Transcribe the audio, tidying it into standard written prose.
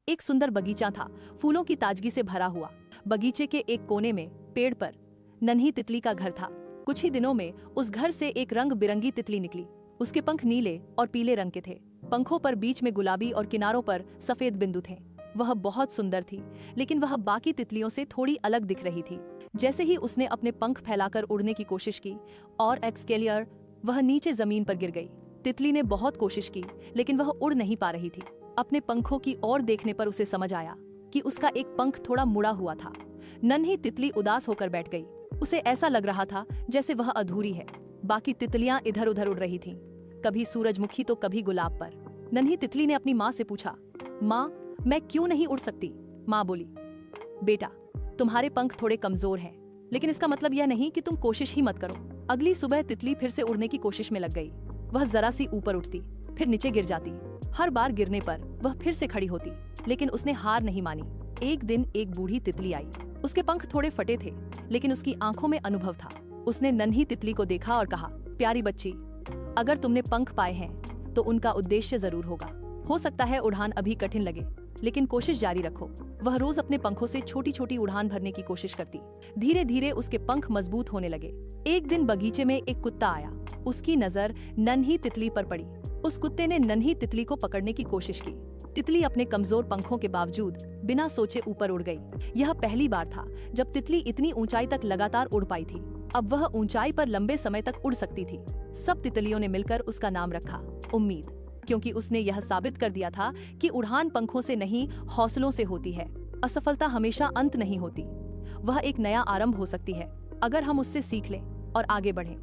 एक सुंदर बगीचा था, फूलों की ताजगी से भरा हुआ। बगीचे के एक कोने में पेड़ पर नन्ही तितली का घर था। कुछ ही दिनों में उस घर से एक रंग बिरंगी तितली निकली। उसके पंख नीले और पीले रंग के थे। पंखों पर बीच में गुलाबी और किनारों पर सफेद बिंदु थे। वह बहुत सुंदर थी, लेकिन वह बाकी तितलियों से थोड़ी अलग दिख रही थी। जैसे ही उसने अपने पंख फैलाकर उड़ने की कोशिश की और एक्सकेलियर वह नीचे जमीन पर गिर गई। तितली ने बहुत कोशिश की, लेकिन वह उड़ नहीं पा रही थी। अपने पंखों की ओर देखने पर उसे समझ आया कि उसका एक पंख थोड़ा मुड़ा हुआ था। नन्ही तितली उदास होकर बैठ गई। उसे ऐसा लग रहा था जैसे वह अधूरी है। बाकी तितलियां इधर उधर उड़ रही थीं, कभी सूरजमुखी तो कभी गुलाब पर। नन्ही तितली ने अपनी माँ से पूछा, माँ, मैं क्यों नहीं उड़ सकती? माँ बोली, बेटा, तुम्हारे पंख थोड़े कमजोर हैं, लेकिन इसका मतलब यह नहीं कि तुम कोशिश ही मत करो। अगली सुबह तितली फिर से उड़ने की कोशिश में लग गई। वह जरा सी ऊपर उठती, फिर नीचे गिर जाती। हर बार गिरने पर वह फिर से खड़ी होती, लेकिन उसने हार नहीं मानी। एक दिन एक बूढ़ी तितली आई। उसके पंख थोड़े फटे थे, लेकिन उसकी आंखों में अनुभव था। उसने नन्ही तितली को देखा और कहा, प्यारी बच्ची, अगर तुमने पंख पाए हैं तो उनका उद्देश्य जरूर होगा। हो सकता है उड़ान अभी कठिन लगे, लेकिन कोशिश जारी रखो। वह रोज अपने पंखों से छोटी छोटी उड़ान भरने की कोशिश करती। धीरे धीरे उसके पंख मजबूत होने लगे। एक दिन बगीचे में एक कुत्ता आया। उसकी नजर नन्ही तितली पर पड़ी। उस कुत्ते ने नन्ही तितली को पकड़ने की कोशिश की। तितली अपने कमजोर पंखों के बावजूद बिना सोचे ऊपर उड़ गई। यह पहली बार था जब तितली इतनी ऊंचाई तक लगातार उड़ पाई थी। अब वह ऊंचाई पर लंबे समय तक उड़ सकती थी। सब तितलियों ने मिलकर उसका नाम रखा, उम्मीद, क्योंकि उसने यह साबित कर दिया था कि उड़ान पंखों से नहीं, हौसलों से होती है। असफलता हमेशा अंत नहीं होती, वह एक नया आरंभ हो सकती है, अगर हम उससे सीख लें और आगे बढ़ें।